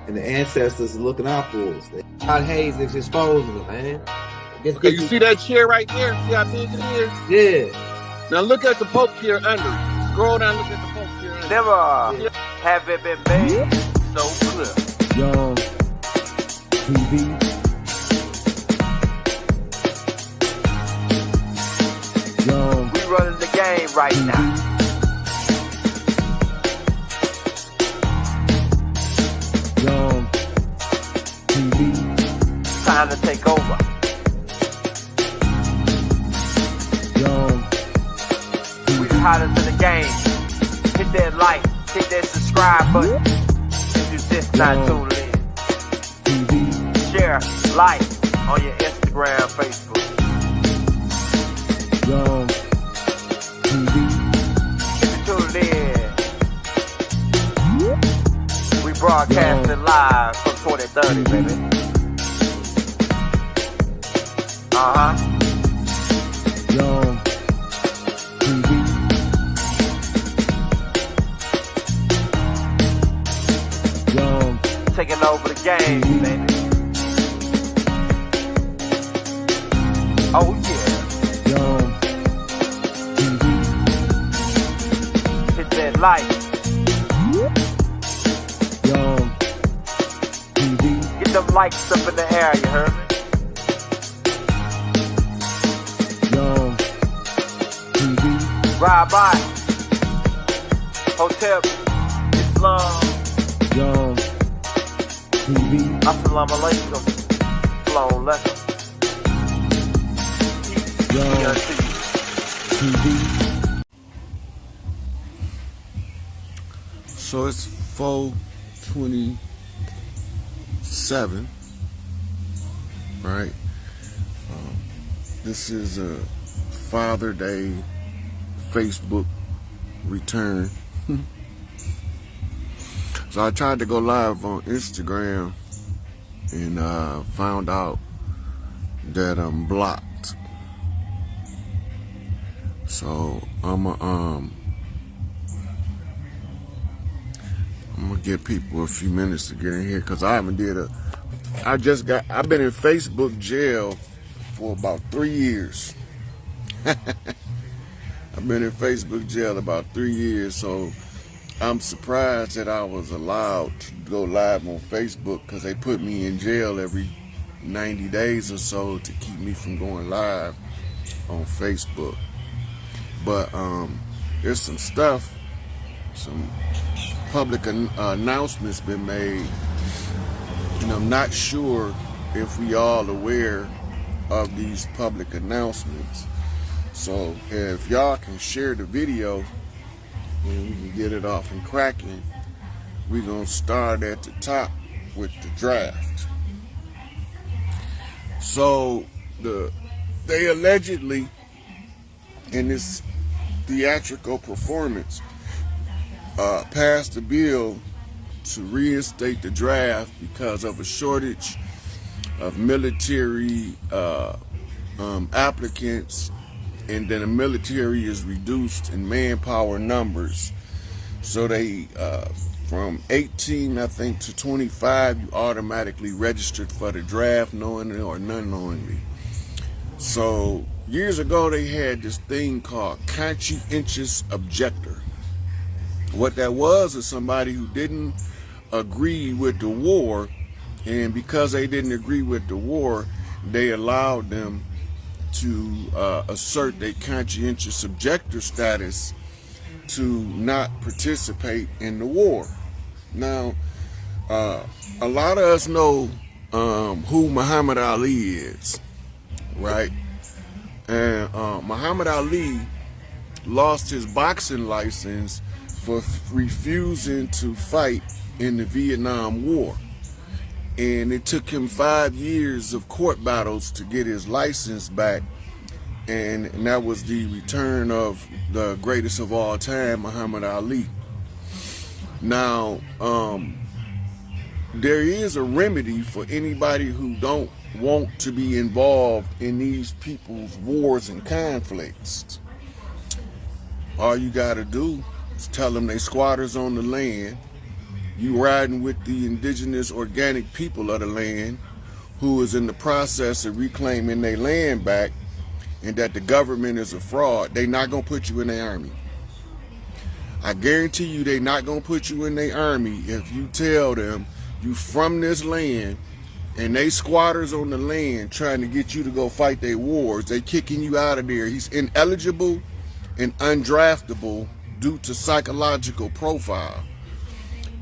and the ancestors are looking out for us. God Hayes is exposing them, man. Okay, you see that chair right there? See how big it is? Yeah. Now look at the Pope chair under it. Scroll down, look at the Pope chair under Never have it been made so clear. Young TV. Young. We running the game right now. Young TV. Time to take over. Young We the hottest in the game. Hit that like, hit that subscribe button. If you just not tuned in. TV. Share, like on your Instagram, Facebook. Young TV. If you tuned in, we broadcasting live from 2030, baby. Young TV. Young Taking over the game, baby. Oh yeah. Young TV. Hit that like. Young TV. Get them likes up in the air, you heard me? Young TV. Ride by. Hotel Islam. Young TV. Assalamu alaikum. Flown lesson. Young TV. So it's 4:27, right? This is a Father Day Facebook return. So I tried to go live on Instagram and found out that I'm blocked. So I'm gonna give people a few minutes to get in here because I've been in Facebook jail for about 3 years. I've been in Facebook jail about 3 years, so I'm surprised that I was allowed to go live on Facebook because they put me in jail every 90 days or so to keep me from going live on Facebook. But there's some stuff, some public announcements been made, and I'm not sure if we all aware of these public announcements. So if y'all can share the video and we can get it off and cracking, we're gonna start at the top with the draft. So they allegedly, in this theatrical performance, passed a bill to reinstate the draft because of a shortage of military applicants, and then the military is reduced in manpower numbers. So they, from 18, I think, to 25, you automatically registered for the draft, knowingly or unknowingly. So years ago, they had this thing called conscientious objector. What that was is somebody who didn't agree with the war, and because they didn't agree with the war, they allowed them to assert their conscientious objector status to not participate in the war. Now, a lot of us know who Muhammad Ali is, right? And Muhammad Ali lost his boxing license for refusing to fight in the Vietnam War. And it took him 5 years of court battles to get his license back. And that was the return of the greatest of all time, Muhammad Ali. Now, there is a remedy for anybody who don't want to be involved in these people's wars and conflicts. All you gotta do is tell them they squatters on the land You riding with the indigenous organic people of the land who is in the process of reclaiming their land back, and that the government is a fraud. They not gonna put you in the army. I guarantee you they not gonna put you in their army if you tell them you from this land and they squatters on the land trying to get you to go fight their wars. They kicking you out of there. He's ineligible and undraftable due to psychological profile.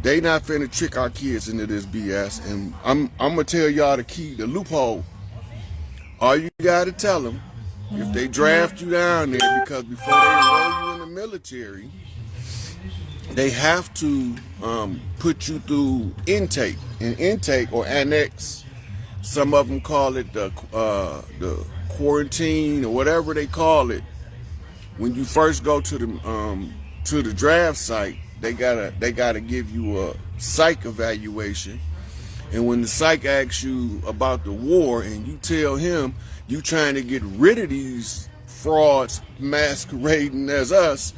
They not finna trick our kids into this BS. And I'm gonna tell y'all the key, the loophole. All you gotta tell them, if they draft you down there, because before they enroll you in the military, they have to put you through intake. And intake or annex, some of them call it the quarantine or whatever they call it. When you first go to the draft site, they gotta give you a psych evaluation. And when the psych asks you about the war and you tell him you trying to get rid of these frauds masquerading as us,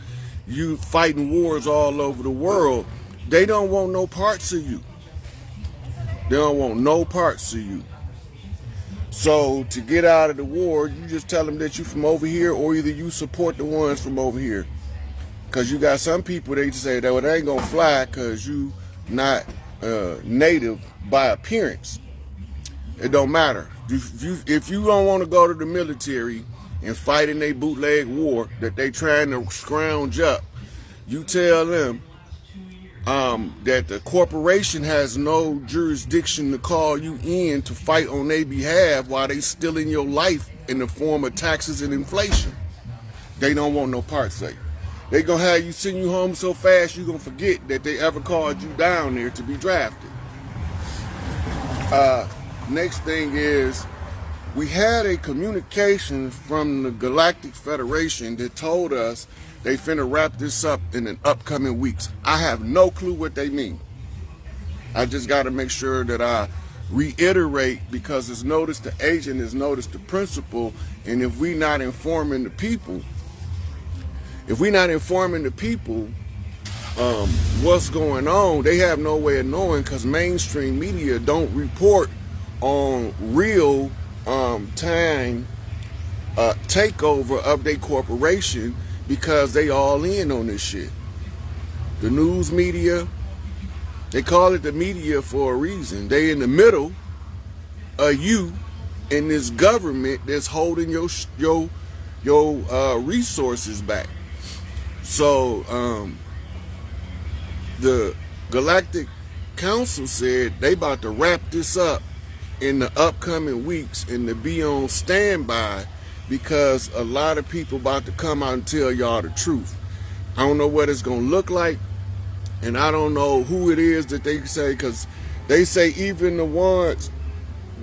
you fighting wars all over the world, they don't want no parts of you. They don't want no parts of you. So to get out of the war, you just tell them that you from over here, or either you support the ones from over here. Because you got some people, they say that, well, they ain't gonna fly because you not native by appearance. It don't matter. If you don't want to go to the military and fight in a bootleg war that they trying to scrounge up, you tell them that the corporation has no jurisdiction to call you in to fight on their behalf while they stealing your life in the form of taxes and inflation. They don't want no parts of you. They gonna have you send you home so fast you gonna forget that they ever called you down there to be drafted. Next thing is, we had a communication from the Galactic Federation that told us they finna wrap this up in the upcoming weeks. I have no clue what they mean. I just gotta make sure that I reiterate, because it's notice the agent is notice the principal, and if we not informing the people, what's going on, they have no way of knowing, because mainstream media don't report on real time takeover of their corporation, because they all in on this shit. The news media, they call it the media for a reason. They in the middle of you and this government that's holding your resources back. So the Galactic Council said they about to wrap this up in the upcoming weeks and to be on standby, because a lot of people about to come out and tell y'all the truth. I don't know what it's gonna look like, and I don't know who it is that they say, because they say even the ones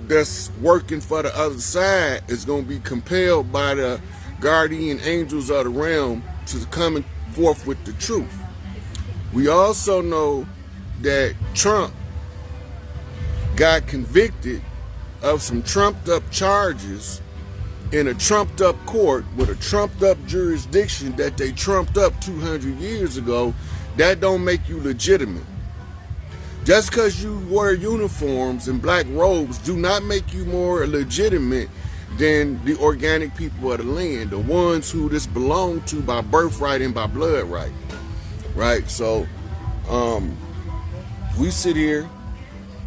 that's working for the other side is gonna be compelled by the guardian angels of the realm to come forth with the truth. We also know that Trump got convicted of some trumped up charges in a trumped up court with a trumped up jurisdiction that they trumped up 200 years ago. That don't make you legitimate. Just because you wear uniforms and black robes do not make you more legitimate than the organic people of the land, the ones who this belong to by birthright and by blood right? So we sit here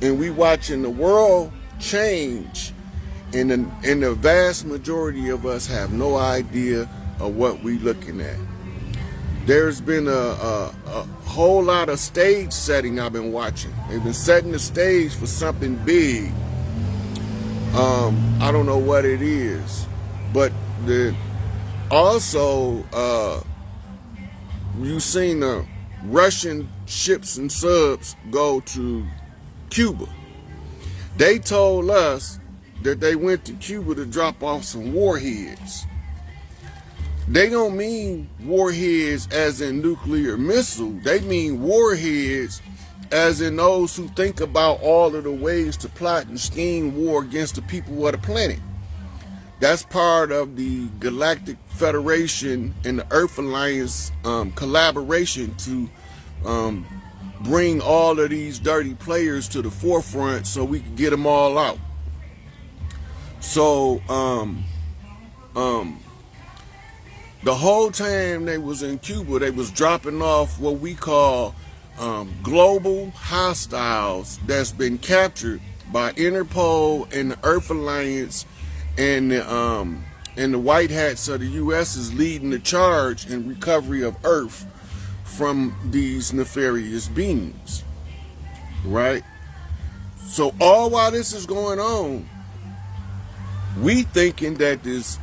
and we watching the world change, and the vast majority of us have no idea of what we looking at. There's been a whole lot of stage setting I've been watching. They've been setting the stage for something big. I don't know what it is, but also you've seen the Russian ships and subs go to Cuba. They told us that they went to Cuba to drop off some warheads. They don't mean warheads as in nuclear missile. They mean warheads as in those who think about all of the ways to plot and scheme war against the people of the planet. That's part of the Galactic Federation and the Earth Alliance collaboration to bring all of these dirty players to the forefront so we can get them all out. So, the whole time they was in Cuba, they was dropping off what we call global hostiles that's been captured by Interpol and the Earth Alliance, and the White Hats of the U.S. is leading the charge in recovery of Earth from these nefarious beings, right? So all while this is going on, we thinking that this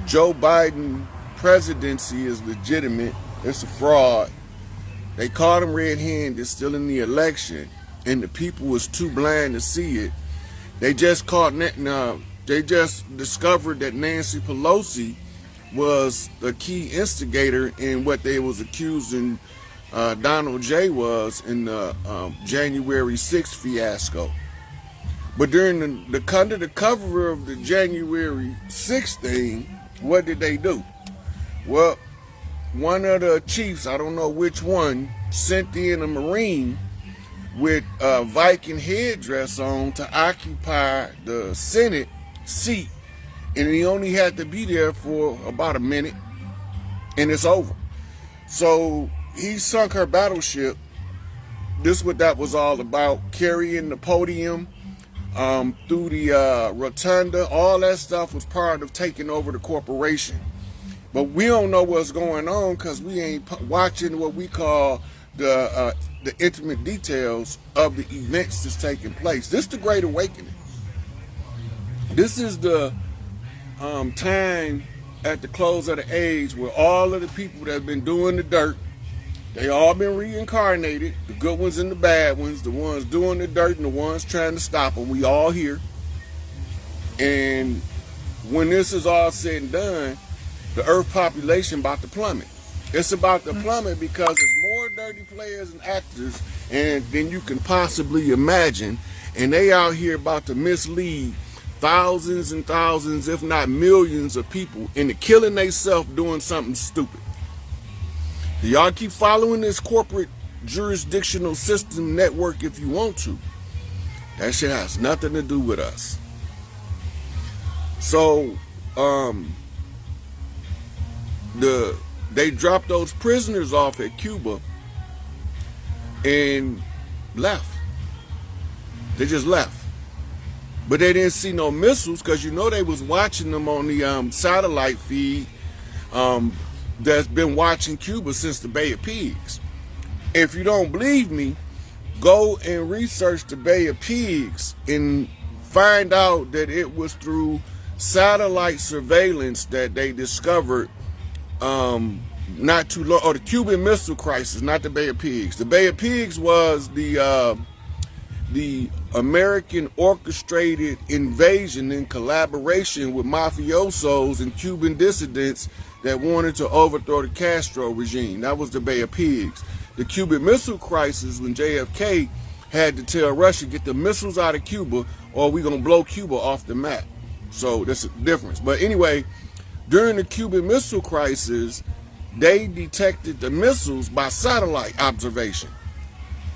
Joe Biden presidency is legitimate. It's a fraud. They caught him red-handed, still in the election, and the people was too blind to see it. They just discovered that Nancy Pelosi was the key instigator in what they was accusing Donald J. was in the January 6th fiasco. But during under the cover of the January 6th thing, what did they do? Well, one of the chiefs, I don't know which one, sent in a Marine with a Viking headdress on to occupy the Senate seat, and he only had to be there for about a minute, and it's over. So he sunk her battleship. This is what that was all about, carrying the podium through the rotunda. All that stuff was part of taking over the corporation. But we don't know what's going on because we ain't watching what we call the intimate details of the events that's taking place. This is the Great Awakening. This is the time at the close of the age where all of the people that have been doing the dirt, they all been reincarnated, the good ones and the bad ones, the ones doing the dirt and the ones trying to stop them. We all here. And when this is all said and done, the Earth population about to plummet. It's about to plummet because there's more dirty players and actors than you can possibly imagine. And they out here about to mislead thousands and thousands, if not millions of people into killing themselves doing something stupid. Y'all keep following this corporate jurisdictional system network if you want to. That shit has nothing to do with us. So, they dropped those prisoners off at Cuba and left. They just left. But they didn't see no missiles because you know they was watching them on the satellite feed that's been watching Cuba since the Bay of Pigs. If you don't believe me, go and research the Bay of Pigs and find out that it was through satellite surveillance that they discovered not too long, or the Cuban Missile Crisis, not the Bay of Pigs. The Bay of Pigs was the American orchestrated invasion in collaboration with mafiosos and Cuban dissidents that wanted to overthrow the Castro regime. That was the Bay of Pigs. The Cuban Missile Crisis, when JFK had to tell Russia, get the missiles out of Cuba or we're going to blow Cuba off the map. So that's a difference. But anyway, during the Cuban Missile Crisis, they detected the missiles by satellite observation.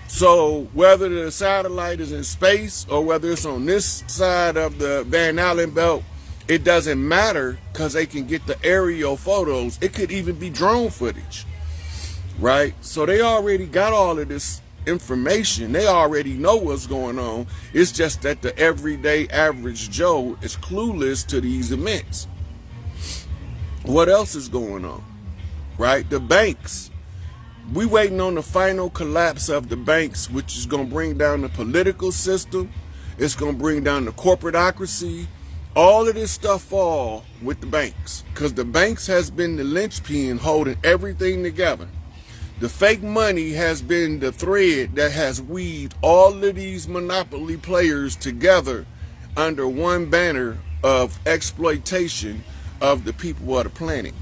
So whether the satellite is in space or whether it's on this side of the Van Allen belt, it doesn't matter because they can get the aerial photos. It could even be drone footage, right? So they already got all of this information. They already know what's going on. It's just that the everyday average Joe is clueless to these events. What else is going on, right? The banks. We waiting on the final collapse of the banks, which is going to bring down the political system. It's going to bring down the corporatocracy. All of this stuff fall with the banks because the banks has been the linchpin holding everything together. The fake money has been the thread that has weaved all of these monopoly players together under one banner of exploitation of the people of the planet.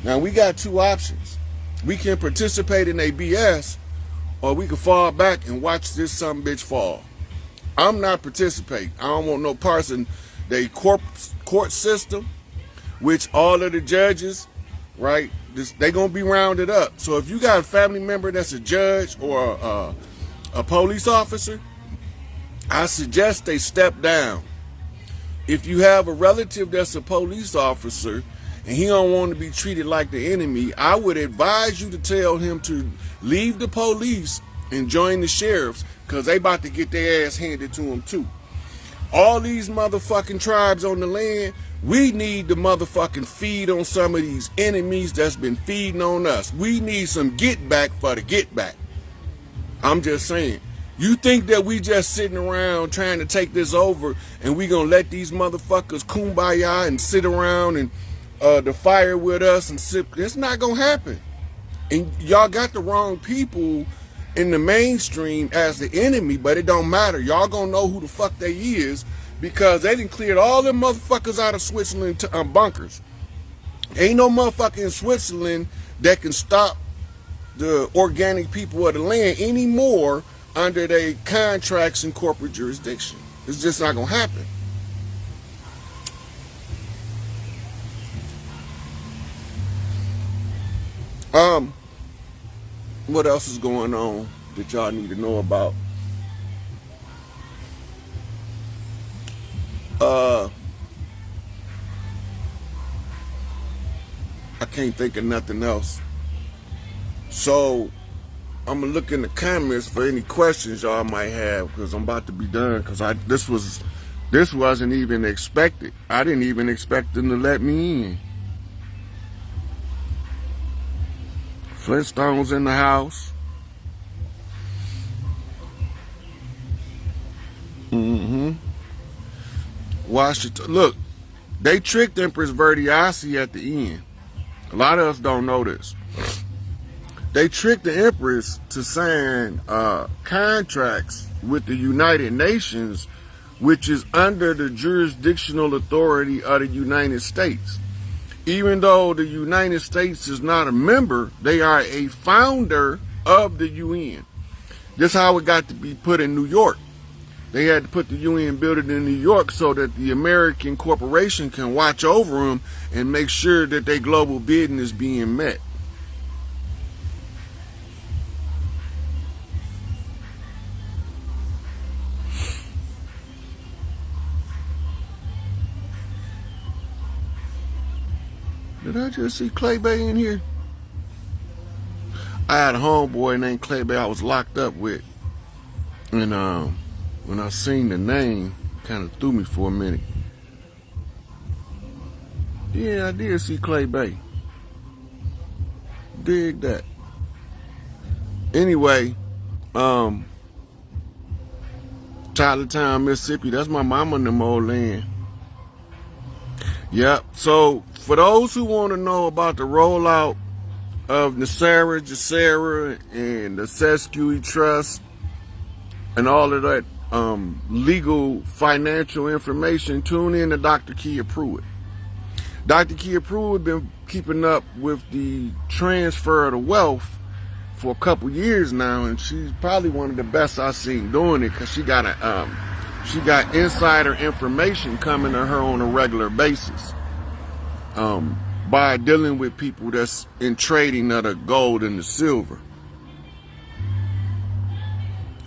Now we got two options. We can participate in a BS, or we can fall back and watch this sumbitch fall. I'm not participating. I don't want no parts in the court system, which all of the judges, right, they gonna be rounded up. So if you got a family member that's a judge or a police officer, I suggest they step down. If you have a relative that's a police officer and he don't want to be treated like the enemy, I would advise you to tell him to leave the police and join the sheriffs, because they about to get their ass handed to them too. All these motherfucking tribes on the land, we need to motherfucking feed on some of these enemies that's been feeding on us. We need some get back for the get back. I'm just saying. You think that we just sitting around trying to take this over and we gonna let these motherfuckers kumbaya and sit around and the fire with us and sip? It's not gonna happen. And y'all got the wrong people in the mainstream as the enemy, but it don't matter. Y'all gonna know who the fuck they is, because they done cleared all them motherfuckers out of Switzerland bunkers. Ain't no motherfucker in Switzerland that can stop the organic people of the land anymore under their contracts and corporate jurisdiction. It's just not gonna happen. What else is going on that y'all need to know about? I can't think of nothing else. So I'm gonna look in the comments for any questions y'all might have, because I'm about to be done. Because this wasn't even expected. I didn't even expect them to let me in. Flintstones in the house. Washington. Look, they tricked Empress Verdiasi at the end. A lot of us don't know this. They tricked the Empress to sign contracts with the United Nations, which is under the jurisdictional authority of the United States. Even though the United States is not a member, they are a founder of the UN. This is how it got to be put in New York. They had to put the UN building in New York so that the American corporation can watch over them and make sure that their global bidding is being met. Did I just see Clay Bay in here? I had a homeboy named Clay Bay I was locked up with. And when I seen the name, kind of threw me for a minute. Yeah, I did see Clay Bay. Dig that. Anyway, Tylertown, Mississippi, that's my mama in them old land. Yep, so for those who want to know about the rollout of Nasara, Jacera, and the Sesquiu Trust, and all of that legal financial information, tune in to Dr. Kia Pruitt. Dr. Kia Pruitt been keeping up with the transfer of the wealth for a couple years now, and she's probably one of the best I've seen doing it, because she got insider information coming to her on a regular basis by dealing with people that's in trading of the gold and the silver.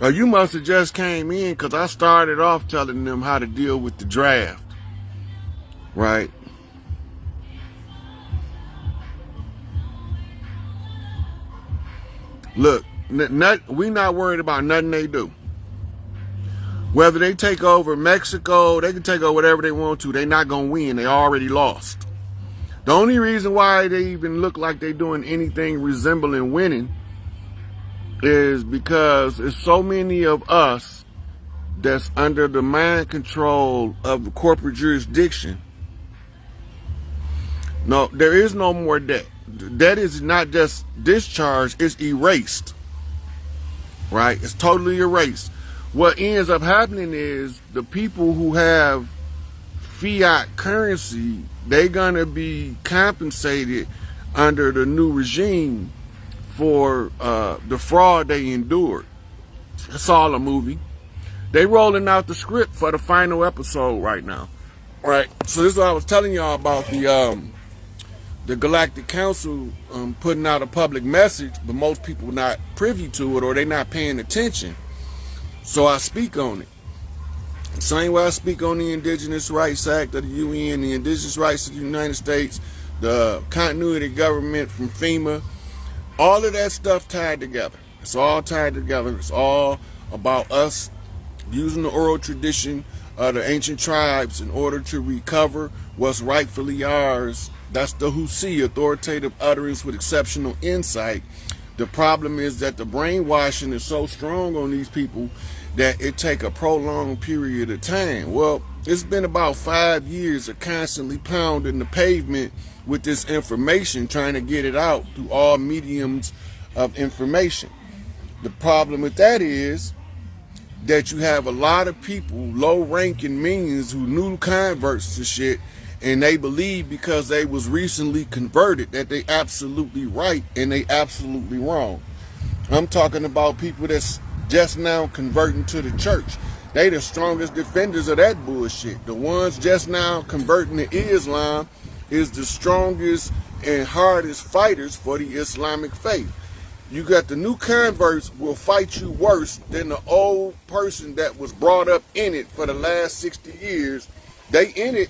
You must have just came in, because I started off telling them how to deal with the draft, right? Look, we not worried about nothing they do. Whether they take over Mexico, they can take over whatever they want to. They're not going to win. They already lost. The only reason why they even look like they're doing anything resembling winning is because there's so many of us that's under the mind control of the corporate jurisdiction. No, there is no more debt. Debt is not just discharged, it's erased. Right? It's totally erased. What ends up happening is the people who have fiat currency, they're gonna be compensated under the new regime for the fraud they endured. It's all a movie. They rolling out the script for the final episode right now. Right. So this is what I was telling y'all about the Galactic Council putting out a public message, but most people not privy to it, or they not paying attention. So I speak on it. Same way I speak on the Indigenous Rights Act of the UN, the Indigenous Rights of the United States, the continuity government from FEMA, all of that stuff tied together. It's all tied together. It's all about us using the oral tradition of the ancient tribes in order to recover what's rightfully ours. That's the Husi, authoritative utterance with exceptional insight. The problem is that the brainwashing is so strong on these people that it take a prolonged period of time. Well, it's been about 5 years of constantly pounding the pavement with this information, trying to get it out through all mediums of information. The problem with that is that you have a lot of people, low-ranking minions, who new converts to shit, and they believe because they was recently converted that they absolutely right and they absolutely wrong. I'm talking about people that's just now converting to the church. They the strongest defenders of that bullshit. The ones just now converting to Islam is the strongest and hardest fighters for the Islamic faith. You got the new converts will fight you worse than the old person that was brought up in it for the last 60 years. They in it,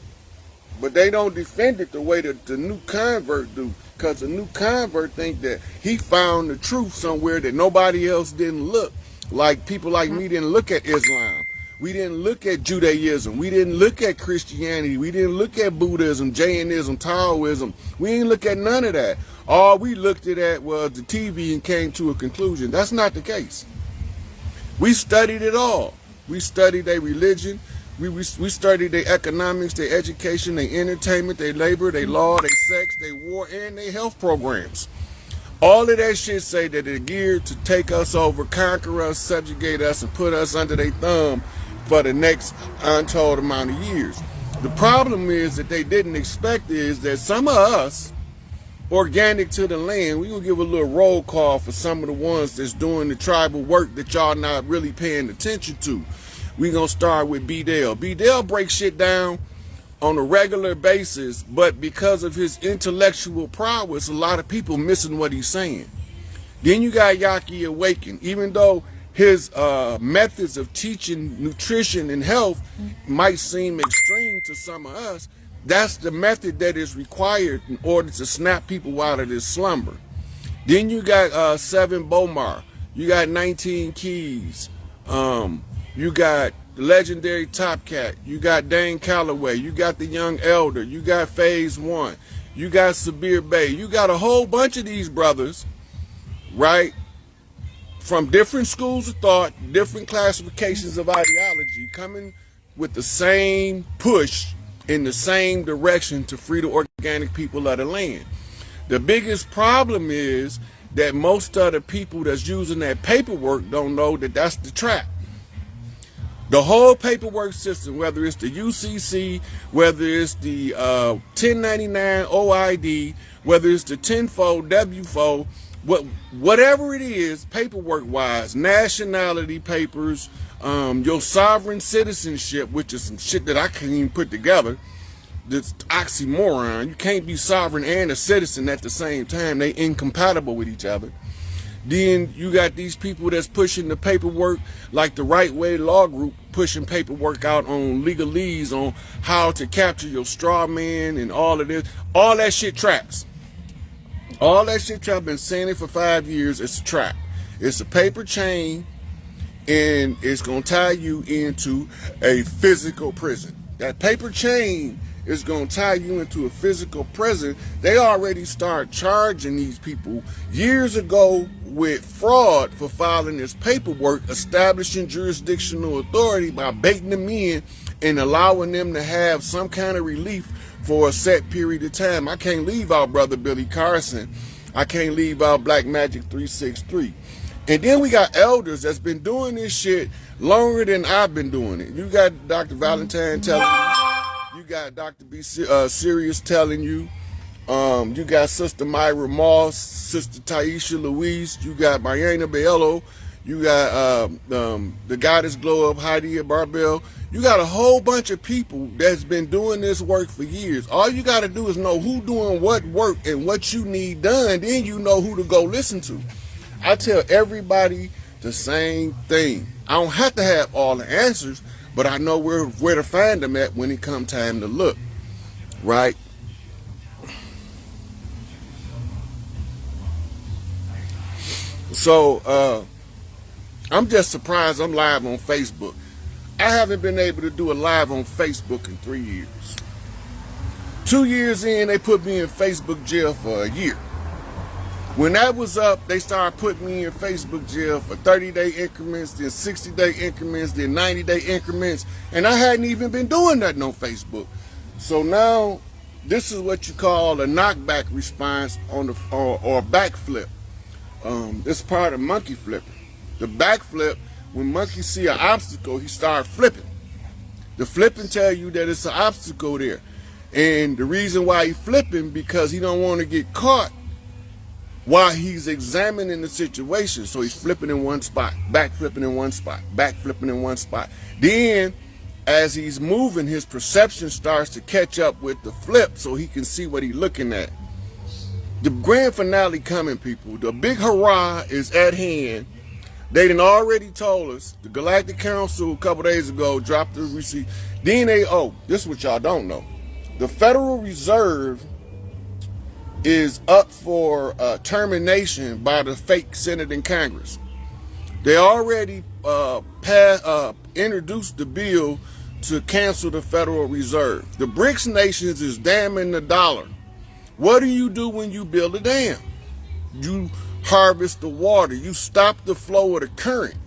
but they don't defend it the way that the new convert do. Because the new convert think that he found the truth somewhere that nobody else didn't look. Like people like me didn't look at Islam. We didn't look at Judaism. We didn't look at Christianity. We didn't look at Buddhism, Jainism, Taoism. We didn't look at none of that. All we looked at was the TV and came to a conclusion. That's not the case. We studied it all. We studied their religion. We studied their economics, their education, their entertainment, their labor, their law, their sex, their war, and their health programs. All of that shit say that they're geared to take us over, conquer us, subjugate us, and put us under their thumb for the next untold amount of years. The problem is that they didn't expect is that some of us, organic to the land, we're going to give a little roll call for some of the ones that's doing the tribal work that y'all not really paying attention to. We're going to start with B-Dale. B-Dale breaks shit down on a regular basis, but because of his intellectual prowess, a lot of people missing what he's saying. Then you got Yaki Awaken. Even though his methods of teaching nutrition and health might seem extreme to some of us, that's the method that is required in order to snap people out of this slumber. Then you got 7 Bomar. You got 19 Keys. You got the legendary Top Cat. You got Dane Calloway. You got the Young Elder. You got Phase 1. You got Sabir Bey. You got a whole bunch of these brothers, right? From different schools of thought, different classifications of ideology, coming with the same push in the same direction to free the organic people of the land. The biggest problem is that most of the people that's using that paperwork don't know that that's the trap. The whole paperwork system, whether it's the UCC, whether it's the 1099 OID, whether it's the 10-4, W-4, whatever it is, paperwork-wise, nationality papers, your sovereign citizenship, which is some shit that I can't even put together. This oxymoron. You can't be sovereign and a citizen at the same time. They incompatible with each other. Then you got these people that's pushing the paperwork, like the Right Way Law Group, pushing paperwork out on legalese on how to capture your straw man and all of this. All that shit traps. All that shit trap. I've been saying it for 5 years. It's a trap. It's a paper chain, and it's going to tie you into a physical prison. That paper chain is going to tie you into a physical prison. They already start charging these people years ago with fraud for filing this paperwork, establishing jurisdictional authority by baiting them in and allowing them to have some kind of relief for a set period of time. I can't leave out Brother Billy Carson. I can't leave out Black Magic 363. And then we got elders that's been doing this shit longer than I've been doing it. You got Dr. Valentine telling you. You got Dr. B. Sirius telling you. You got Sister Myra Moss, Sister Taisha Louise. You got Mariana Bello. You got the guy that's glow up, Heidi at Barbell. You got a whole bunch of people that's been doing this work for years. All you got to do is know who doing what work and what you need done. Then you know who to go listen to. I tell everybody the same thing. I don't have to have all the answers, but I know where to find them at when it come time to look, right? So I'm just surprised I'm live on Facebook. I haven't been able to do a live on Facebook in 3 years. 2 years in, they put me in Facebook jail for a year. When that was up, they started putting me in Facebook jail for 30-day increments, then 60-day increments, then 90-day increments, and I hadn't even been doing nothing on Facebook. So now, this is what you call a knockback response on the or backflip. This part of monkey flipping. The backflip, when monkeys see an obstacle, he starts flipping. The flipping tell you that it's an obstacle there. And the reason why he's flipping, because he don't want to get caught while he's examining the situation. So he's flipping in one spot, back flipping in one spot, back flipping in one spot. Then, as he's moving, his perception starts to catch up with the flip so he can see what he's looking at. The grand finale coming, people. The big hurrah is at hand. They done already told us, the Galactic Council a couple days ago dropped the receipt. Then this is what y'all don't know. The Federal Reserve is up for termination by the fake Senate and Congress. They already introduced the bill to cancel the Federal Reserve. The BRICS nations is damming the dollar. What do you do when you build a dam? You harvest the water. You stop the flow of the current.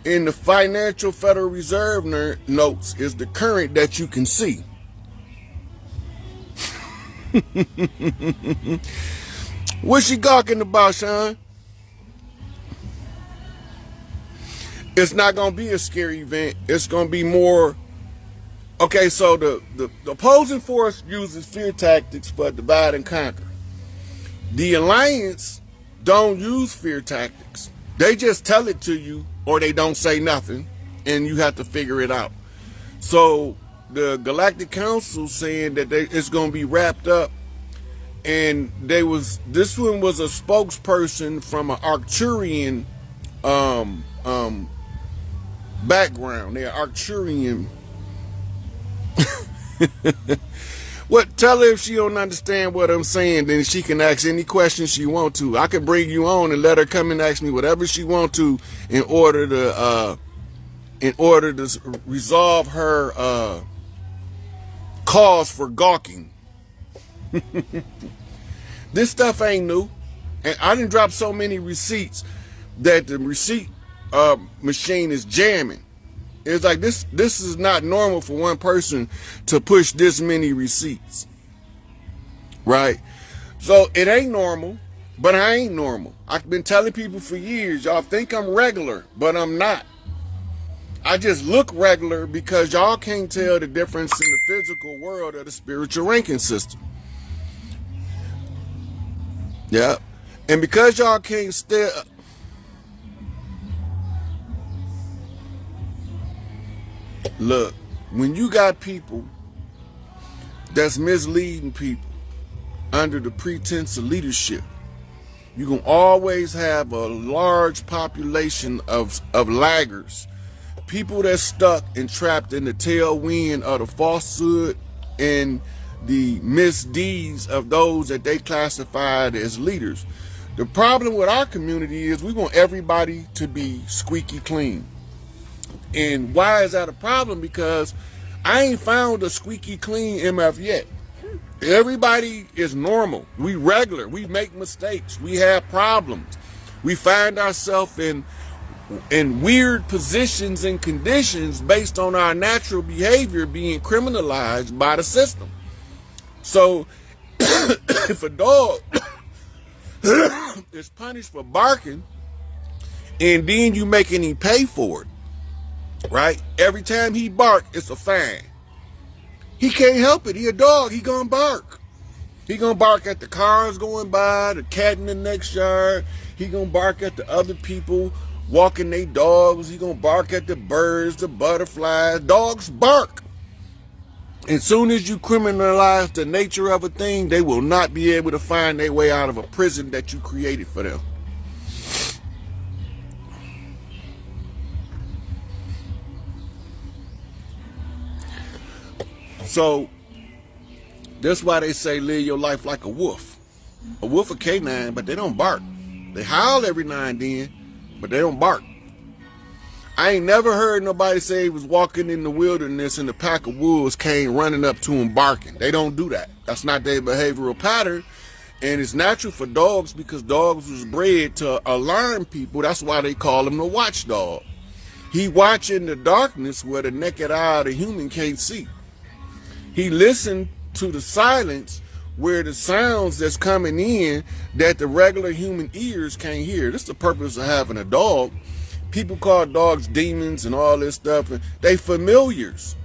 In the financial Federal Reserve notes is the current that you can see. What's she gawking about, Sean? It's not going to be a scary event. It's going to be more. Okay, so the opposing force uses fear tactics for divide and conquer. The alliance don't use fear tactics. They just tell it to you, or they don't say nothing, and you have to figure it out. So the Galactic Council saying that it's going to be wrapped up, and this one was a spokesperson from an Arcturian background. They're Arcturian. What? Tell her if she don't understand what I'm saying, then she can ask any questions she want to. I can bring you on and let her come and ask me whatever she want to in order to resolve her cause for gawking. This stuff ain't new, and I didn't drop so many receipts that the receipt machine is jamming. It's like this is not normal for one person to push this many receipts, right? So it ain't normal, but I ain't normal. I've been telling people for years, y'all think I'm regular, but I'm not. I just look regular because y'all can't tell the difference in the physical world of the spiritual ranking system. Yeah. And because y'all can't still... Look, when you got people that's misleading people under the pretense of leadership, you're going to always have a large population of laggers. People that's stuck and trapped in the tailwind of the falsehood and the misdeeds of those that they classified as leaders. The problem with our community is we want everybody to be squeaky clean. And why is that a problem? Because I ain't found a squeaky clean MF yet. Everybody is normal. We regular. We make mistakes. We have problems. We find ourselves in weird positions and conditions based on our natural behavior being criminalized by the system. So if a dog is punished for barking and then you making him pay for it, right? Every time he bark, it's a fine. He can't help it. He a dog. He gonna bark. He gonna bark at the cars going by, the cat in the next yard. He gonna bark at the other people walking their dogs. He gonna bark at the birds, the butterflies. Dogs bark. As soon as you criminalize the nature of a thing, they will not be able to find their way out of a prison that you created for them. So that's why they say live your life like a wolf. A wolf a canine, but they don't bark. They howl every now and then, but they don't bark. I ain't never heard nobody say he was walking in the wilderness and the pack of wolves came running up to him barking. They don't do that. That's not their behavioral pattern. And it's natural for dogs because dogs was bred to alarm people. That's why they call him the watchdog. He watch in the darkness where the naked eye of the human can't see. He listened to the silence where the sounds that's coming in that the regular human ears can't hear. This is the purpose of having a dog. People call dogs demons and all this stuff. And they familiars.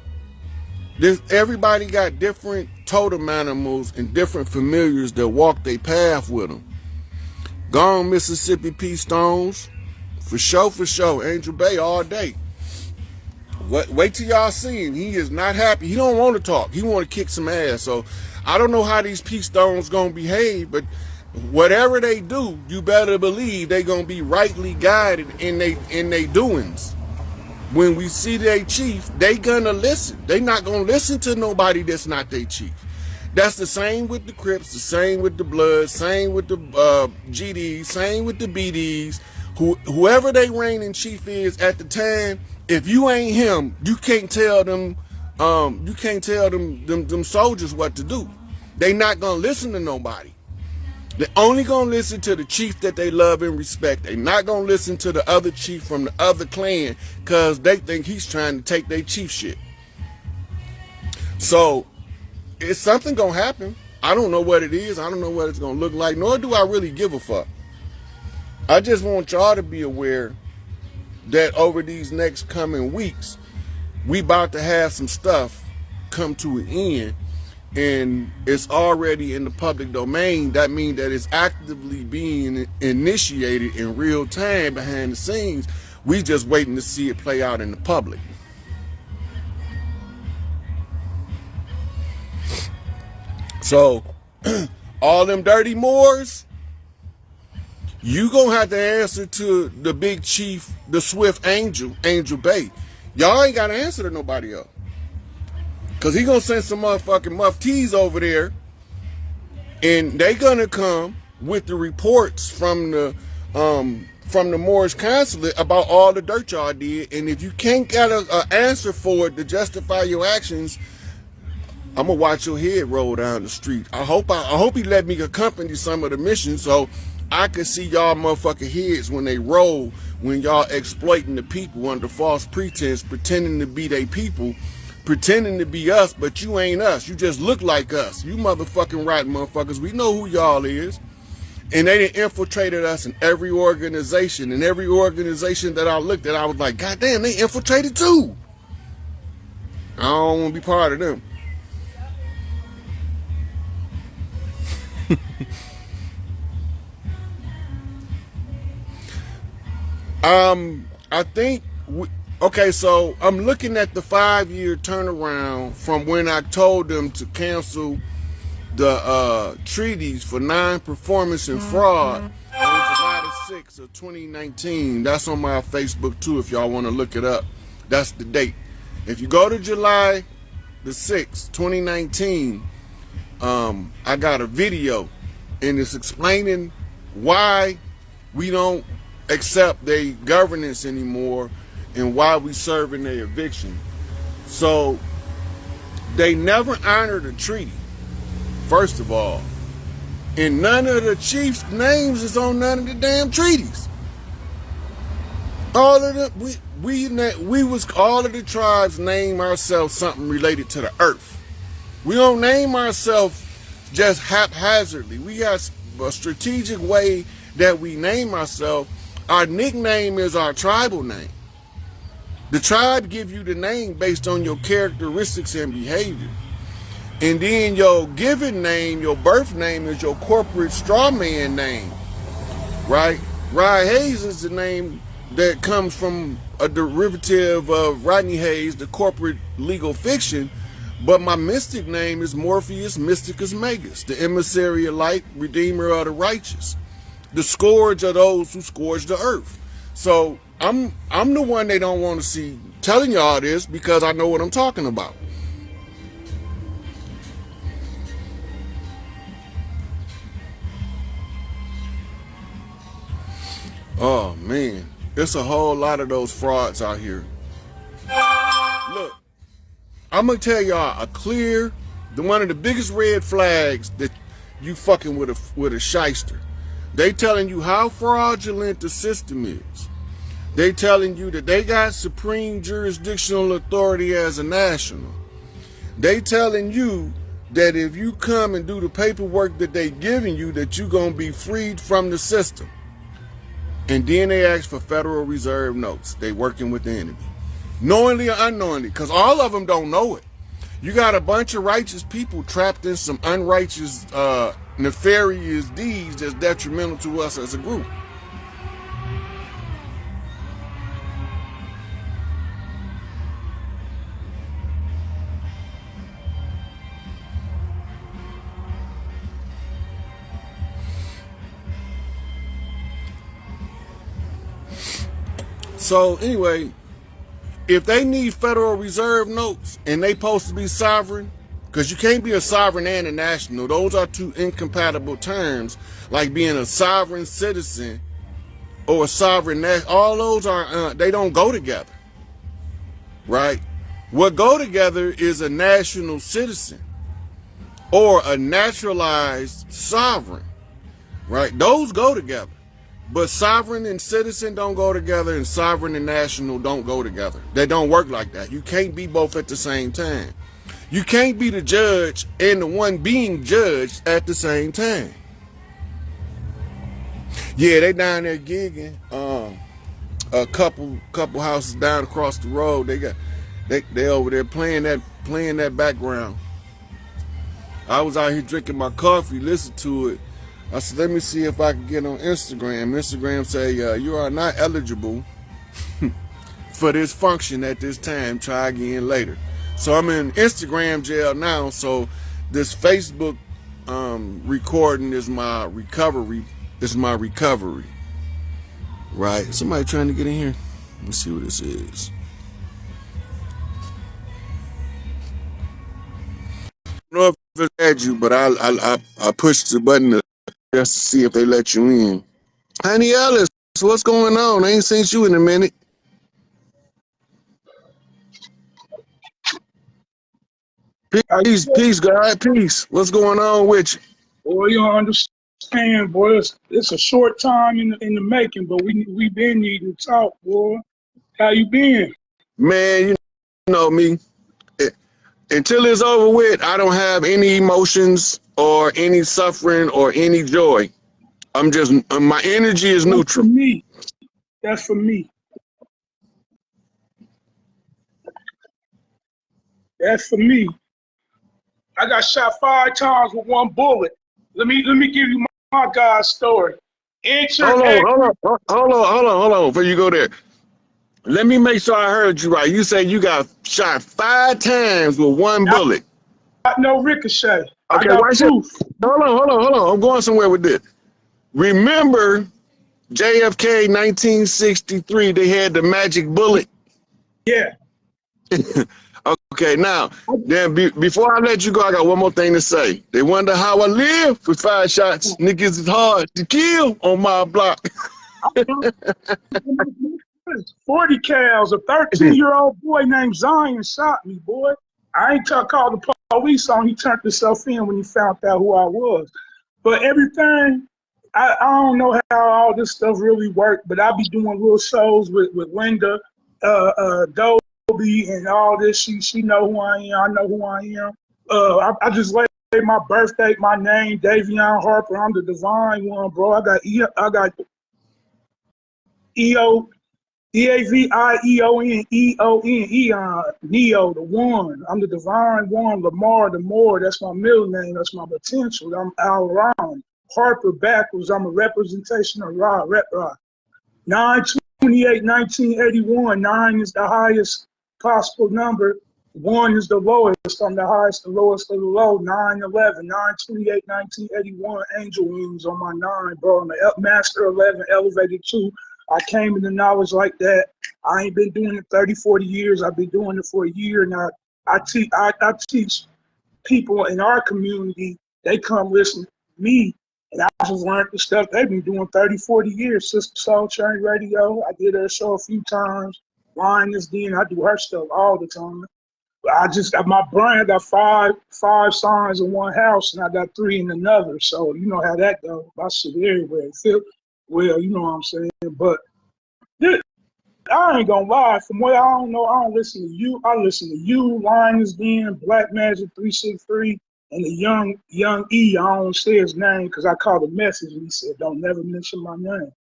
Everybody got different totem animals and different familiars that walk their path with them. Gone Mississippi P. Stones. For sure. Angel Bay all day. Wait till y'all see him. He is not happy. He don't want to talk. He want to kick some ass. So I don't know how these P. Stones going to behave, but whatever they do, you better believe they gonna be rightly guided in they doings. When we see their chief, they gonna listen. They not gonna listen to nobody that's not their chief. That's the same with the Crips, the same with the Bloods, same with the GDs, same with the BDs. Whoever they reigning chief is at the time, if you ain't him, you can't tell them. You can't tell them soldiers what to do. They not gonna listen to nobody. They're only going to listen to the chief that they love and respect. They're not going to listen to the other chief from the other clan because they think he's trying to take their chief shit. So, it's something going to happen. I don't know what it is. I don't know what it's going to look like, nor do I really give a fuck. I just want y'all to be aware that over these next coming weeks, we about to have some stuff come to an end. And it's already in the public domain. That means that it's actively being initiated in real time behind the scenes. We just waiting to see it play out in the public. So, all them dirty Moors, you gonna have to answer to the big chief, the Swift Angel Bay. Y'all ain't gotta answer to nobody else. Because he going to send some motherfucking muftis over there. And they going to come with the reports from the Moorish consulate about all the dirt y'all did. And if you can't get an answer for it to justify your actions, I'm going to watch your head roll down the street. I hope he let me accompany some of the missions so I can see y'all motherfucking heads when they roll, when y'all exploiting the people under false pretense, pretending to be they people. Pretending to be us, but you ain't us. You just look like us. You motherfucking rotten motherfuckers. We know who y'all is. And they done infiltrated us in every organization. And every organization that I looked at, I was like, God damn, they infiltrated too. I don't want to be part of them. I think... Okay, so I'm looking at the 5-year turnaround from when I told them to cancel the treaties for non-performance and fraud on July 6th of 2019. That's on my Facebook too if y'all want to look it up. That's the date. If you go to July the 6th, 2019, I got a video and it's explaining why we don't accept their governance anymore and why we serving their eviction. So they never honored a treaty, first of all. And none of the chiefs' names is on none of the damn treaties. All of the we was all of the tribes name ourselves something related to the earth. We don't name ourselves just haphazardly. We got a strategic way that we name ourselves. Our nickname is our tribal name. The tribe give you the name based on your characteristics and behavior. And then your given name, your birth name, is your corporate straw man name, right? Rye Hayes is the name that comes from a derivative of Rodney Hayes, the corporate legal fiction, but my mystic name is Morpheus Mysticus Magus, the emissary of light, redeemer of the righteous, the scourge of those who scourge the earth. So I'm the one they don't want to see telling y'all this because I know what I'm talking about. Oh man, there's a whole lot of those frauds out here. Look, I'm gonna tell y'all one of the biggest red flags that you fucking with a shyster. They telling you how fraudulent the system is. They telling you that they got supreme jurisdictional authority as a national. They telling you that if you come and do the paperwork that they giving you, that you gonna be freed from the system. And then they ask for Federal Reserve notes. They working with the enemy. Knowingly or unknowingly, because all of them don't know it. You got a bunch of righteous people trapped in some unrighteous, nefarious deeds that's detrimental to us as a group. So anyway, if they need Federal Reserve notes and they supposed to be sovereign, because you can't be a sovereign and a national. Those are two incompatible terms, like being a sovereign citizen or a sovereign national. All those are, they don't go together, right? What go together is a national citizen or a naturalized sovereign, right? Those go together. But sovereign and citizen don't go together, and sovereign and national don't go together. They don't work like that. You can't be both at the same time. You can't be the judge and the one being judged at the same time. Yeah, they down there gigging. A couple houses down across the road. They over there playing that background. I was out here drinking my coffee, listening to it. I said, let me see if I can get on Instagram. Instagram say, you are not eligible for this function at this time. Try again later. So I'm in Instagram jail now. So this Facebook recording is my recovery. Right? Somebody trying to get in here? Let me see what this is. I don't know if it had you, but I pushed the button just to see if they let you in. Honey Ellis, what's going on? I ain't seen you in a minute. Peace, God, peace. What's going on with you? Boy, you don't understand, boy. It's a short time in the making, but we been needing to talk, boy. How you been? Man, you know me. Until it's over with, I don't have any emotions or any suffering or any joy. I'm just, my energy is neutral. For me. That's for me. That's for me. I got shot 5 times with 1 bullet. Let me give you my guy's story. Hold on, before you go there. Let me make sure I heard you right. You say you got shot 5 times with 1 bullet. No ricochet. Okay, watch it. Hold on. I'm going somewhere with this. Remember JFK 1963, they had the magic bullet? Yeah. Okay, now, then before I let you go, I got one more thing to say. They wonder how I live with 5 shots. Niggas is hard to kill on my block. 40 cals, a 13-year-old boy named Zion shot me, boy. I ain't called the police on. He turned himself in when he found out who I was. But everything, I don't know how all this stuff really worked, but I be doing little shows with Linda, Dobie, and all this. She know who I am. I know who I am. I just laid my birthday, my name, Davon Harper. I'm the divine one, bro. I got E-O. D-A-V-I-E-O-N, E-O-N, Neo, the one. I'm the divine one, Lamar, the more. That's my middle name. That's my potential. I'm all around. Harper backwards. I'm a representation of Ra, Rep Ra. 9/28 9/28/1981. 9 is the highest possible number. 1 is the lowest. I'm the highest, the lowest of the low. 9/11. 9/28/1981. Angel wings on my 9, bro. I'm the Master 11, elevated 2. I came into knowledge like that. I ain't been doing it 30, 40 years. I've been doing it for a year now. I teach people in our community. They come listen to me, and I just learned the stuff they've been doing 30, 40 years. Sister Soul Train Radio, I did her show a few times. Lioness Den, I do her stuff all the time. I just got my brain. I got five signs in one house, and I got 3 in another. So you know how that goes. I sit everywhere. Well, you know what I'm saying. But I ain't gonna lie. From what I don't know, I don't listen to you. I listen to you, Lioness Den, Black Magic 363, and the young E. I don't say his name because I called a message and he said, "Don't never mention my name."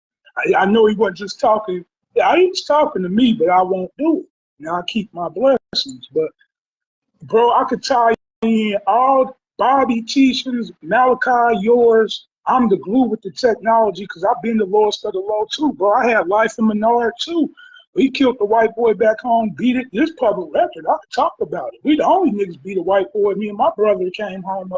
I know he wasn't just talking. Yeah, he was talking to me, but I won't do it. Now I keep my blessings. But bro, I could tie in all Bobby teachings, Malachi, yours. I'm the glue with the technology because I've been the lowest of the low too, bro. I had life in Menard too. We killed the white boy back home, beat it. This public record, I could talk about it. We the only niggas beat a white boy. Me and my brother came home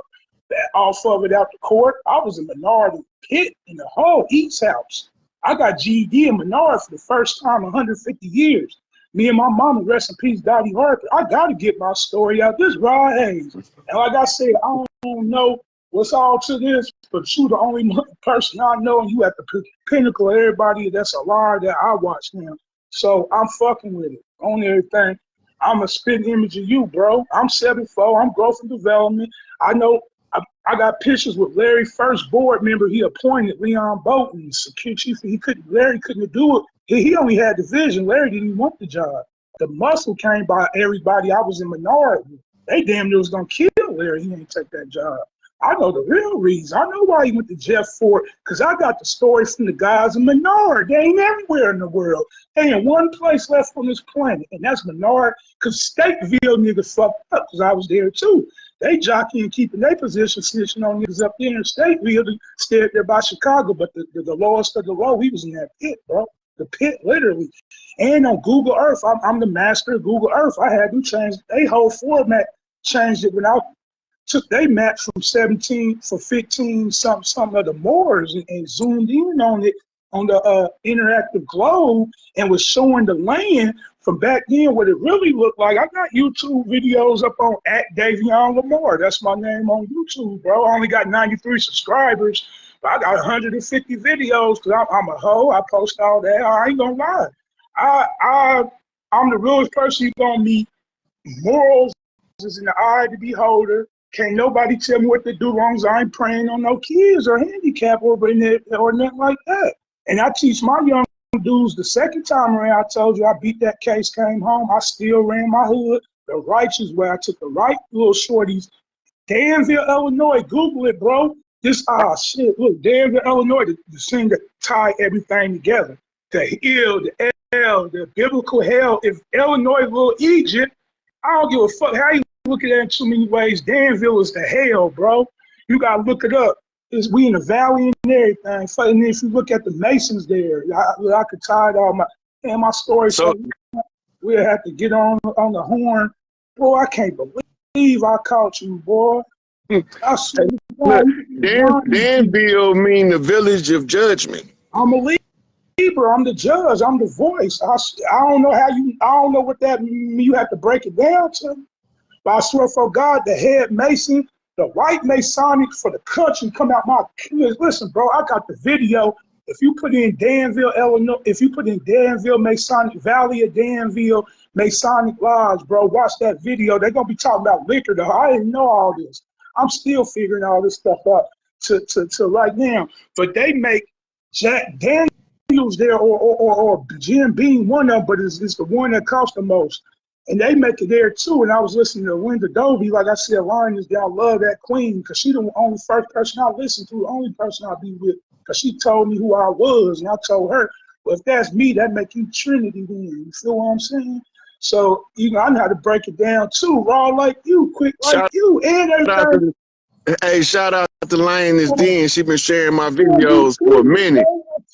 off of it out the court. I was in Menard pit in the whole East house. I got GED in Menard for the first time in 150 years. Me and my mama, rest in peace, Davon Harper. I got to get my story out. This Rod Hayes. And like I said, I don't know what's all to this, but you the only person I know, and you at the pinnacle of everybody that's alive that I watch now. So I'm fucking with it on everything. I'm a spitting image of you, bro. I'm 7'4". I'm growth and development. I know I got pictures with Larry, first board member he appointed, Leon Bolton, security chief. Larry couldn't do it. He only had the vision. Larry didn't even want the job. The muscle came by everybody. I was in Menard. They damn near was gonna kill Larry. He didn't take that job. I know the real reason. I know why he went to Jeff Ford, because I got the story from the guys in Menard. They ain't everywhere in the world. They ain't one place left on this planet, and that's Menard, because Stateville niggas fucked up, because I was there too. They jockeying, keeping their position, snitching on niggas up there in Stateville, stayed there by Chicago, but the lowest of the low, he was in that pit, bro. The pit, literally. And on Google Earth, I'm the master of Google Earth. I had them change, they whole format changed it when I took they map from 17 for 15 some of the Moors and zoomed in on it on the interactive globe and was showing the land from back then what it really looked like. I got YouTube videos up on @Davon Lamar. That's my name on YouTube, bro. I only got 93 subscribers, but I got 150 videos because I'm a hoe. I post all that. I ain't gonna lie. I'm the realest person you're gonna meet. Morals is in the eye of the beholder. Can't nobody tell me what to do as long as I ain't praying on no kids or handicap or nothing like that. And I teach my young dudes the second time around. I told you I beat that case, came home. I still ran my hood the righteous way. I took the right little shorties. Danville, Illinois. Google it, bro. Shit. Look, Danville, Illinois, the thing that tie everything together. The hill, the L, the biblical hell. If Illinois, little Egypt, I don't give a fuck how you look at that in too many ways. Danville is the hell, bro. You gotta look it up. We in the valley and everything. And if you look at the Masons there, I could tie it all my story. So we'll have to get on the horn. Boy, I can't believe I caught you, boy. I swear, Danville mean the village of judgment. I'm a Libra. I'm the judge. I'm the voice. I don't know I don't know what that means. You have to break it down to me. But I swear for God, the head Mason, the white Masonic for the country come out my kids. Listen, bro, I got the video. If you put in Danville, Illinois, if you put in Danville Masonic, Valley of Danville Masonic Lodge, bro, watch that video. They're going to be talking about liquor. I didn't know all this. I'm still figuring all this stuff out to right now. But they make Jack Daniels there or Jim Beam one of them, but it's the one that costs the most. And they make it there too. And I was listening to Linda Dovey, like I said, Lioness Day, I love that queen because she the only first person I listened to, the only person I'll be with, because she told me who I was. And I told her, well, if that's me, that make you Trinity then. You feel what I'm saying? So, I know how to break it down too, raw like you, quick like you, and everything. Hey, shout out to Lioness Den. She been sharing my videos for a minute.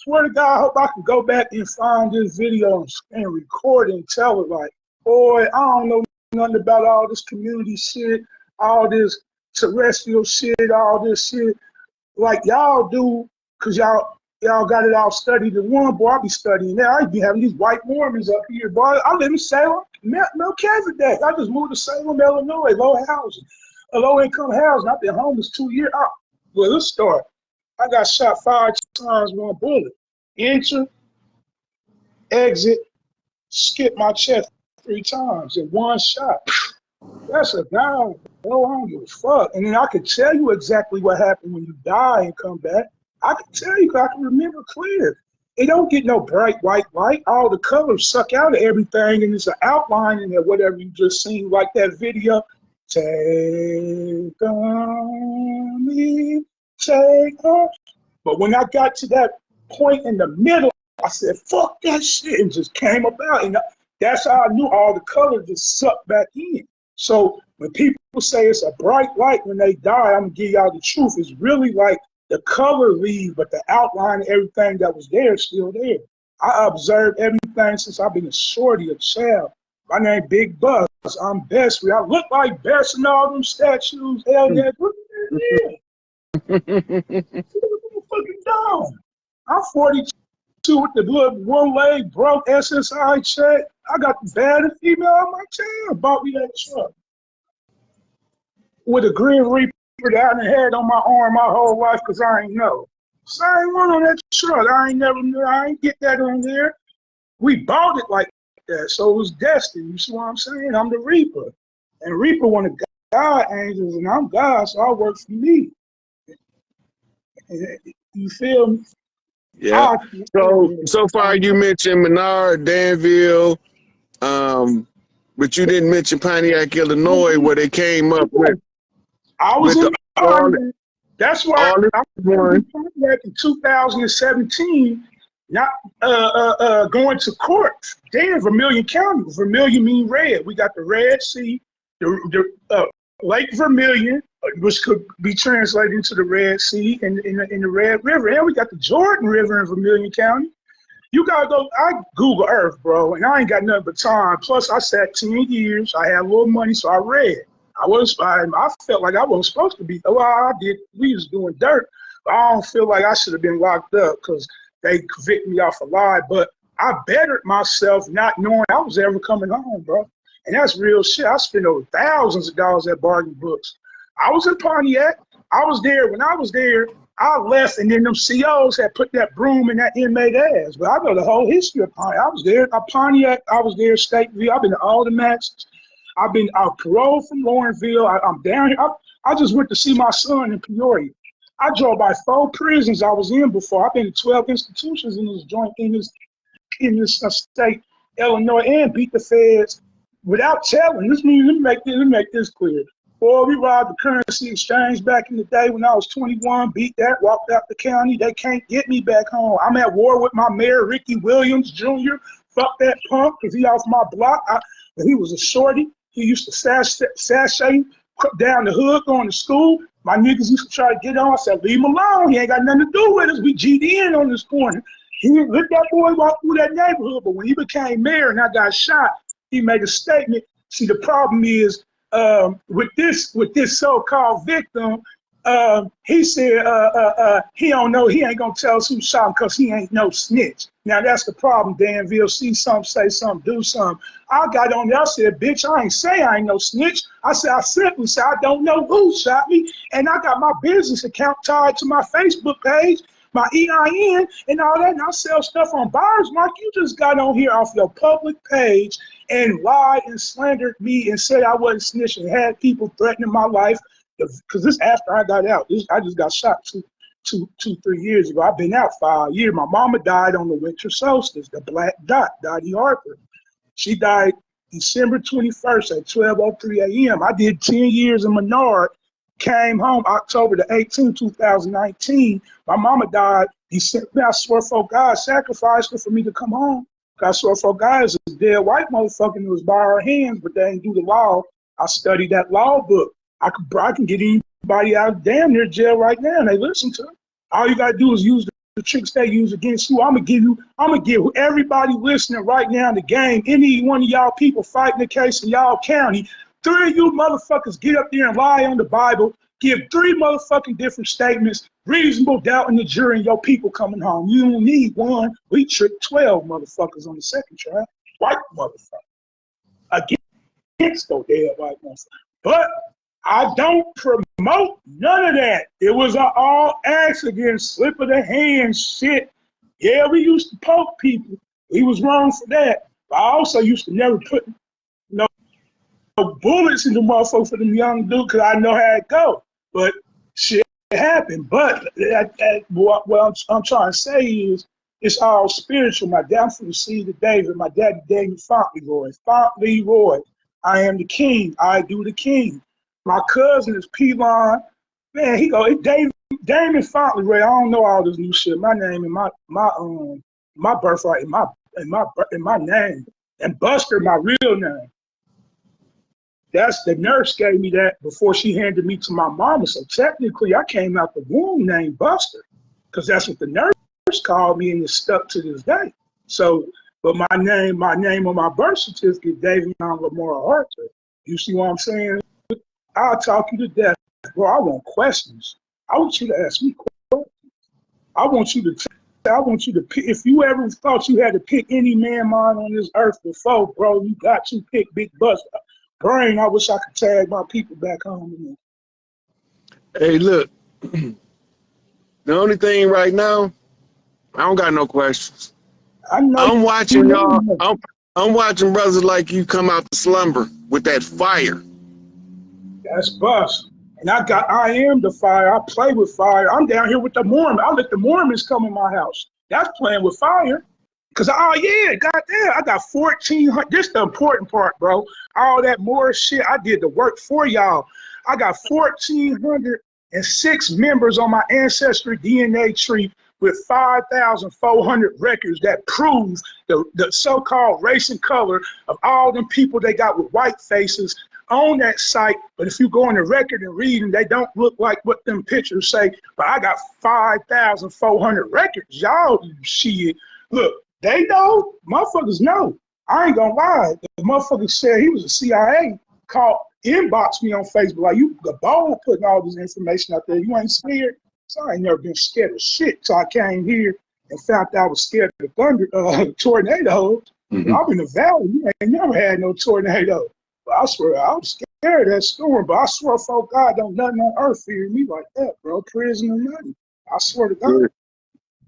swear to God, I hope I can go back and find this video and record it and tell it like, boy, I don't know nothing about all this community shit, all this terrestrial shit, all this shit like y'all do, cause y'all got it all studied in one. Boy, I be studying that. I be having these white Mormons up here, boy. I live in Salem, Melchizedek. I just moved to Salem, Illinois, low income housing. I've been homeless 2 years. Well, let's start. I got shot 5 times, 1 bullet. Enter, exit, skip my chest 3 times in 1 shot. That's a guy, bro. I don't give a fuck. And then I could tell you exactly what happened when you die and come back. I can tell you, I can remember clear. It don't get no bright white light. All the colors suck out of everything, and it's an outline in there, whatever you just seen, like that video. Take on me, take on. But when I got to that point in the middle, I said, fuck that shit, and just came about. And that's how I knew all the colors just sucked back in. So when people say it's a bright light when they die, I'm gonna give y'all the truth. It's really like the color leave, but the outline and everything that was there is still there. I observed everything since I've been a shorty, a child. My name Big Buzz. I'm Bessie. I look like Bess and all them statues. Hell yeah. Look at that. Fucking dumb. I'm 42 with the little 1 leg broke SSI check. I got the baddest female on my tail. Bought me that truck. With a Green Reaper that I done had on my arm my whole life because I ain't know. Same one on that truck. I ain't get that on there. We bought it like that, so it was destined. You see what I'm saying? I'm the Reaper. And Reaper one of God angels, and I'm God, so I work for me. You feel me? Yeah. So far you mentioned Menard, Danville, but you didn't mention Pontiac, Illinois, where they came up with. I was in Pontiac. That's why I was in Pontiac in 2017, not going to court. There in Vermilion County. Vermilion mean red. We got the Red Sea, the Lake Vermilion, which could be translated into the Red Sea and in the Red River. And we got the Jordan River in Vermilion County. You gotta go. I Google Earth, bro, and I ain't got nothing but time. Plus, I sat 10 years. I had a little money, so I read. I felt like I wasn't supposed to be. Well, I did. We was doing dirt, but I don't feel like I should have been locked up because they convicted me off a lie. But I bettered myself, not knowing I was ever coming home, bro. And that's real shit. I spent over thousands of dollars at bargain books. I was in Pontiac. I was there. When I was there, I left, and then them COs had put that broom in that inmate ass. But I know the whole history of Pontiac. I was there at Pontiac. I was there at Stateville. I've been to all the matches. I've been out paroled from Lawrenceville. I'm down here. I just went to see my son in Peoria. I drove by 4 prisons I was in before. I've been to 12 institutions in this joint, in this state, Illinois, and beat the feds without telling. Let me make this clear. Boy, we robbed the currency exchange back in the day when I was 21, beat that, walked out the county. They can't get me back home. I'm at war with my mayor, Ricky Williams Jr. Fuck that punk, because he off my block. He was a shorty. He used to sashay down the hood going to school. My niggas used to try to get on. I said, leave him alone. He ain't got nothing to do with us. We GD in on this corner. He didn't let that boy walk through that neighborhood. But when he became mayor and I got shot, he made a statement. See, the problem is, with this so-called victim, he said he don't know, he ain't gonna tell us who shot him because he ain't no snitch. Now that's the problem, Danville. See something, say something, do something. I got on there, I said, bitch, I ain't say I ain't no snitch. I said, I simply said I don't know who shot me, and I got my business account tied to my Facebook page, my EIN, and all that, and I sell stuff on buyer's market. You just got on here off your public page and lied and slandered me and said I wasn't snitching, had people threatening my life, because this after I got out. I just got shot 3 years ago. I've been out 5 years. My mama died on the winter solstice, the Black Dot, Dottie Harper. She died December 21st at 12:03 a.m. I did 10 years in Menard, came home October the 18th, 2019. My mama died. I swear for God, sacrificed her for me to come home. I swear for God, it's a dead white motherfucker who was by our hands, but they ain't do the law. I studied that law book. I can get anybody out of damn near jail right now, and they listen to it. All you gotta do is use the tricks they use against you. I'm gonna give everybody listening right now in the game, any one of y'all people fighting the case in y'all county, 3 of you motherfuckers get up there and lie on the Bible, give 3 motherfucking different statements, reasonable doubt in the jury, and your people coming home. You don't need one. We tricked 12 motherfuckers on the second trial. White motherfucker. Against those damn white motherfuckers. But I don't promote none of that. It was an all accident, slip of the hand shit. Yeah, we used to poke people. We was wrong for that. But I also used to never put no bullets in the motherfucker for them young dudes because I know how it go. But shit happened. But what I'm trying to say is it's all spiritual. My dad from the seed of David. My daddy David Fauntleroy. Fauntleroy. I am the king. I do the king. My cousin is Pelon. Man, he go, Damon Fauntleroy. I don't know all this new shit. My name and my birthright and my name. And Buster, my real name. That's the nurse gave me that before she handed me to my mama. So technically I came out the womb named Buster. Because that's what the nurse called me and it's stuck to this day. So, but my name on my birth certificate, David Lamar Harper. You see what I'm saying? I'll talk you to death. Bro, I want questions. I want you to ask me questions. I want you to pick. If you ever thought you had to pick any man mind on this earth before, bro, you got to pick Big Buster. Brain, I wish I could tag my people back home. Hey, look. The only thing right now, I don't got no questions. I'm watching y'all. I'm watching brothers like you come out to slumber with that fire. That's Bus. And I am the fire. I play with fire. I'm down here with the Mormons. I let the Mormons come in my house. That's playing with fire. Cause goddamn, I got 1,400. This the important part, bro. All that more shit, I did the work for y'all. I got 1,406 members on my ancestry DNA tree with 5,400 records that prove the so-called race and color of all them people they got with white faces on that site. But if you go on the record and read them, they don't look like what them pictures say. But I got 5,400 records. Y'all shit. Look, they know. Motherfuckers know. I ain't gonna lie. The motherfucker said he was a CIA. Inbox me on Facebook. Like, you the bold putting all this information out there. You ain't scared? So I ain't never been scared of shit till I came here and found out I was scared of the tornadoes. Mm-hmm. I'm in the valley. You ain't never had no tornado. But I swear, I was scared of that storm. But I swear, for God, don't nothing on earth fear me like that, bro. Prison or nothing. I swear to God.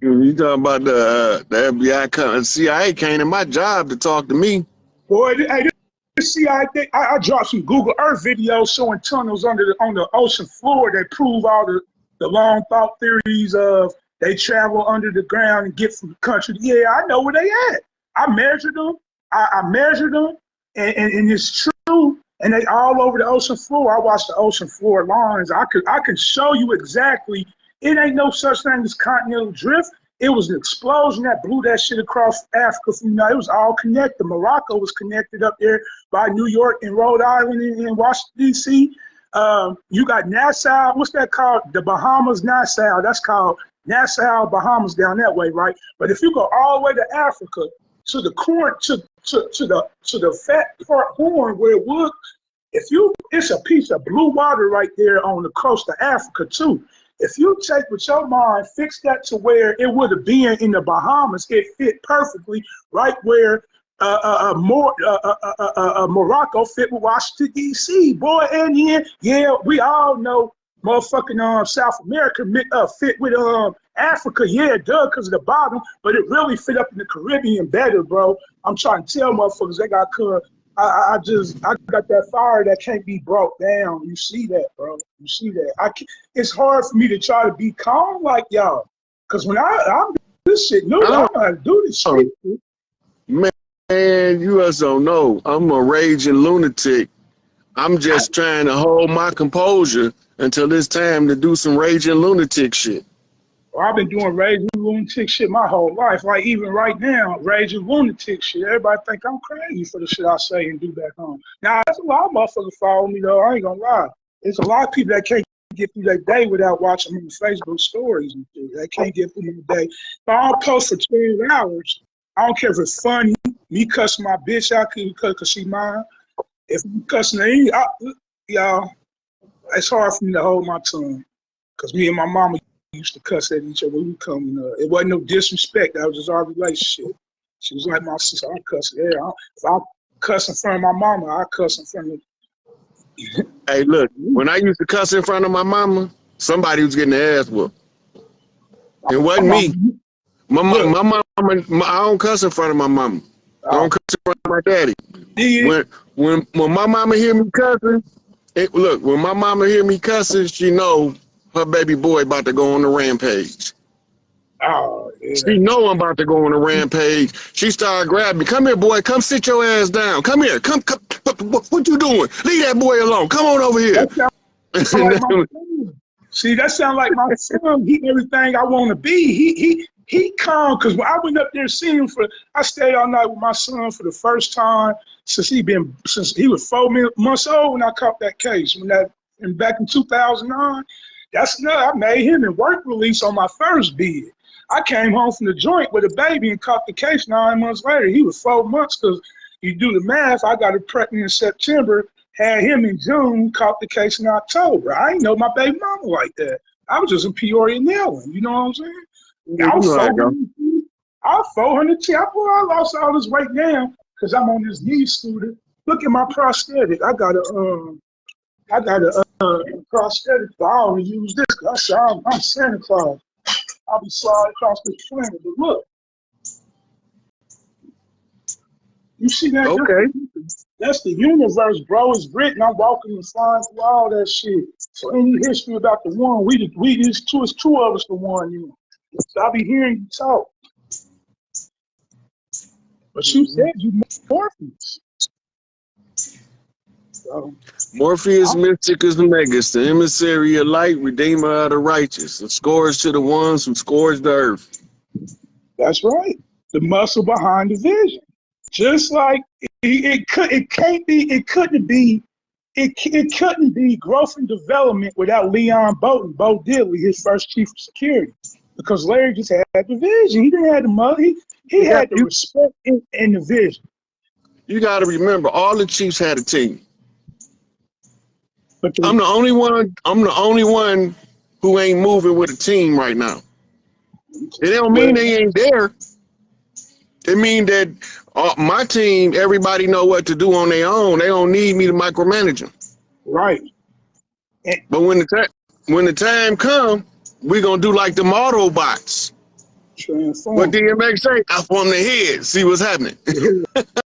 You talking about the FBI, CIA came to my job to talk to me. Boy, hey, this CIA, I dropped some Google Earth videos showing tunnels on the ocean floor that prove all the long thought theories of they travel under the ground and get from the country. Yeah, I know where they at. I measured them. I measured them, and it's true. And they all over the ocean floor. I watched the ocean floor lines. I can show you exactly. It ain't no such thing as Continental Drift. It was an explosion that blew that shit across Africa. It was all connected. Morocco was connected up there by New York and Rhode Island and Washington, D.C. You got Nassau. What's that called? The Bahamas, Nassau. That's called Nassau, Bahamas down that way, right? But if you go all the way to Africa, to the corn, to the fat part horn where it would, it's a piece of blue water right there on the coast of Africa too. If you take with your mind, fix that to where it would have been in the Bahamas, it fit perfectly right where Morocco fit with Washington, D.C. Boy, and yeah, we all know motherfucking South America fit with Africa, yeah, it does because of the bottom, but it really fit up in the Caribbean better, bro. I'm trying to tell motherfuckers they got I got that fire that can't be brought down. You see that, bro? You see that? It's hard for me to try to be calm like y'all, because when I'm this shit new, I don't know how to do this shit. Man, you just don't know. I'm a raging lunatic. I'm just trying to hold my composure until it's time to do some raging lunatic shit. Well, I've been doing raging lunatic shit my whole life. Like even right now, raging lunatic shit. Everybody think I'm crazy for the shit I say and do back home. Now, there's a lot of motherfuckers follow me though. I ain't gonna lie. There's a lot of people that can't get through their day without watching them on Facebook stories and shit. They can't get through their day. If I don't post for 12 hours, I don't care if it's funny. Me cussing my bitch out because she mine. If I'm cussing her, y'all, it's hard for me to hold my tongue. Because me and my mama used to cuss at each other when we coming up. It wasn't no disrespect. That was just our relationship. She was like my sister. I cuss her. Yeah, if I cuss in front of my mama, I cuss in front of. Hey, look, when I used to cuss in front of my mama, somebody was getting their ass whooped. It wasn't me. My mama, I don't cuss in front of my mama. I don't cuss in front of my daddy. When my mama hear me cussing, when my mama hear me cussing, she know her baby boy about to go on the rampage. Oh, yeah. She know I'm about to go on a rampage. She started grabbing me. Come here, boy. Come sit your ass down. Come here. Come. What you doing? Leave that boy alone. Come on over here. See, that sound like my son. He everything I want to be. He calm because when I went up there seeing him I stayed all night with my son for the first time since he was 4 months old when I caught that case. And back in 2009, I made him in work release on my first bid. I came home from the joint with a baby and caught the case 9 months later. He was 4 months because you do the math. I got her pregnant in September, had him in June, caught the case in October. I didn't know my baby mama like that. I was just in Peoria nailing. You know what I'm saying? I was 410. I lost all this weight now because I'm on this knee scooter. Look at my prosthetic. I got a prosthetic. I always use this because I'm Santa Claus. I'll be sliding across this planet. But look, you see that? Okay. That's the universe, bro. It's written. I'm walking and flying through all that shit. So any history about the one, it's two of us the one. You know. So I'll be hearing you talk. But you said you Morpheus. So, Morpheus, Mysticus, Megas, the emissary of light, redeemer of the righteous, and scourge to the ones who scourge the earth. That's right. The muscle behind the vision. Just like it couldn't be growth and development without Leon Bowden, Bo Diddley, his first chief of security. Because Larry just had the vision. He didn't have the money. He had the respect and the vision. You got to remember, all the chiefs had a team. But I'm the only one who ain't moving with a team right now. It don't mean they ain't there. It mean that my team, everybody know what to do on their own. They don't need me to micromanage them. Right. But when the time come, we gonna do like the Autobots. Transform. What DMX say? Up on the head. See what's happening.